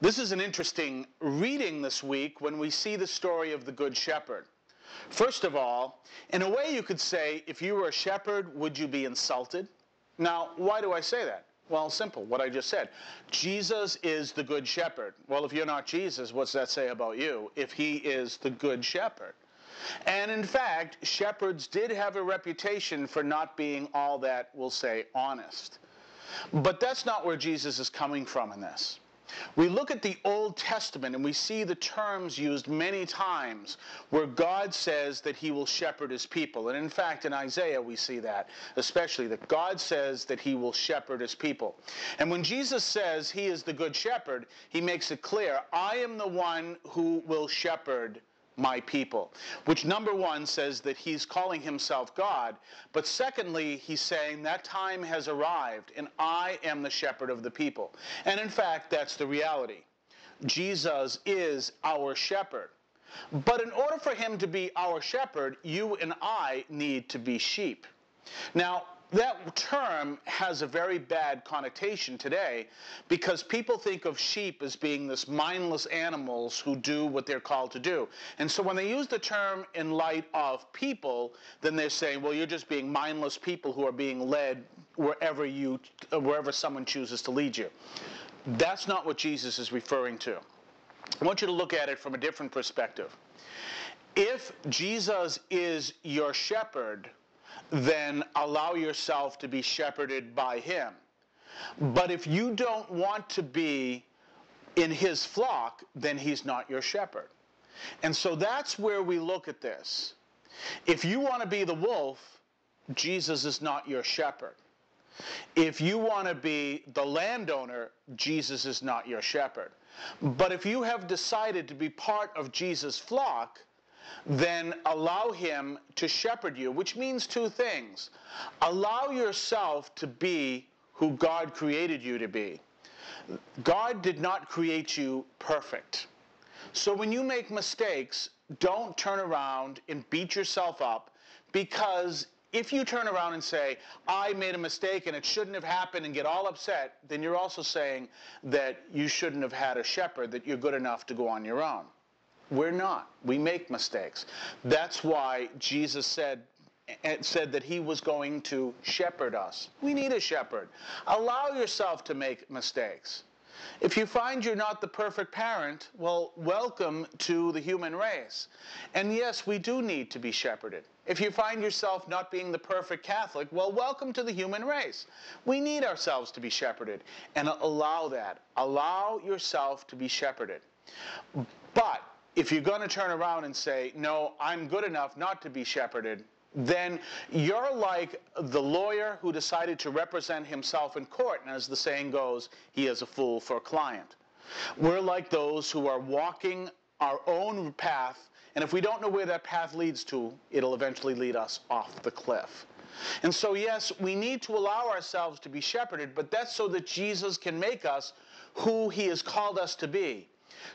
This is an interesting reading this week when we see the story of the Good Shepherd. First of all, in a way you could say, if you were a shepherd, would you be insulted? Now, why do I say that? Well, simple, what I just said. Jesus is the Good Shepherd. Well, if you're not Jesus, what's that say about you if he is the Good Shepherd? And in fact, shepherds did have a reputation for not being all that, we'll say, honest. But that's not where Jesus is coming from in this. We look at the Old Testament and we see the terms used many times where God says that he will shepherd his people. And in fact, in Isaiah we see that, especially that God says that he will shepherd his people. And when Jesus says he is the good shepherd, he makes it clear, I am the one who will shepherd my people, which number one says that he's calling himself God, but secondly he's saying that time has arrived and I am the shepherd of the people. And in fact that's the reality. Jesus is our shepherd. But in order for him to be our shepherd, you and I need to be sheep. Now that term has a very bad connotation today because people think of sheep as being this mindless animals who do what they're called to do. And so when they use the term in light of people, then they're saying, well, you're just being mindless people who are being led wherever someone chooses to lead you. That's not what Jesus is referring to. I want you to look at it from a different perspective. If Jesus is your shepherd, then allow yourself to be shepherded by him. But if you don't want to be in his flock, then he's not your shepherd. And so that's where we look at this. If you want to be the wolf, Jesus is not your shepherd. If you want to be the landowner, Jesus is not your shepherd. But if you have decided to be part of Jesus' flock, then allow him to shepherd you, which means two things. Allow yourself to be who God created you to be. God did not create you perfect. So when you make mistakes, don't turn around and beat yourself up, because if you turn around and say, I made a mistake and it shouldn't have happened, and get all upset, then you're also saying that you shouldn't have had a shepherd, that you're good enough to go on your own. We're not. We make mistakes. That's why Jesus said that he was going to shepherd us. We need a shepherd. Allow yourself to make mistakes. If you find you're not the perfect parent, well, welcome to the human race. And yes, we do need to be shepherded. If you find yourself not being the perfect Catholic, well, welcome to the human race. We need ourselves to be shepherded. And allow that. Allow yourself to be shepherded. But if you're going to turn around and say, no, I'm good enough not to be shepherded, then you're like the lawyer who decided to represent himself in court, and as the saying goes, he is a fool for a client. We're like those who are walking our own path, and if we don't know where that path leads to, it'll eventually lead us off the cliff. And so yes, we need to allow ourselves to be shepherded, but that's so that Jesus can make us who he has called us to be.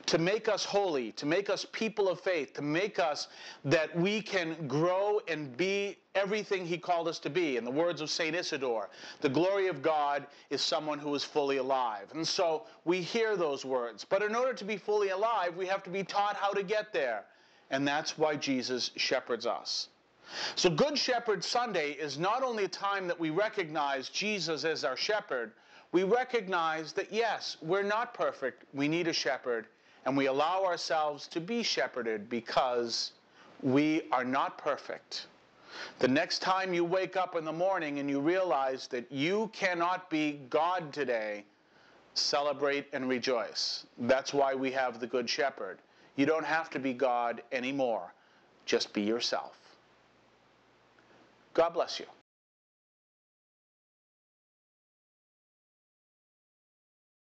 To make us holy, to make us people of faith, to make us that we can grow and be everything he called us to be. In the words of St. Isidore, the glory of God is someone who is fully alive. And so we hear those words. But in order to be fully alive, we have to be taught how to get there. And that's why Jesus shepherds us. So Good Shepherd Sunday is not only a time that we recognize Jesus as our shepherd, we recognize that yes, we're not perfect, we need a shepherd, and we allow ourselves to be shepherded because we are not perfect. The next time you wake up in the morning and you realize that you cannot be God today, celebrate and rejoice. That's why we have the Good Shepherd. You don't have to be God anymore. Just be yourself. God bless you.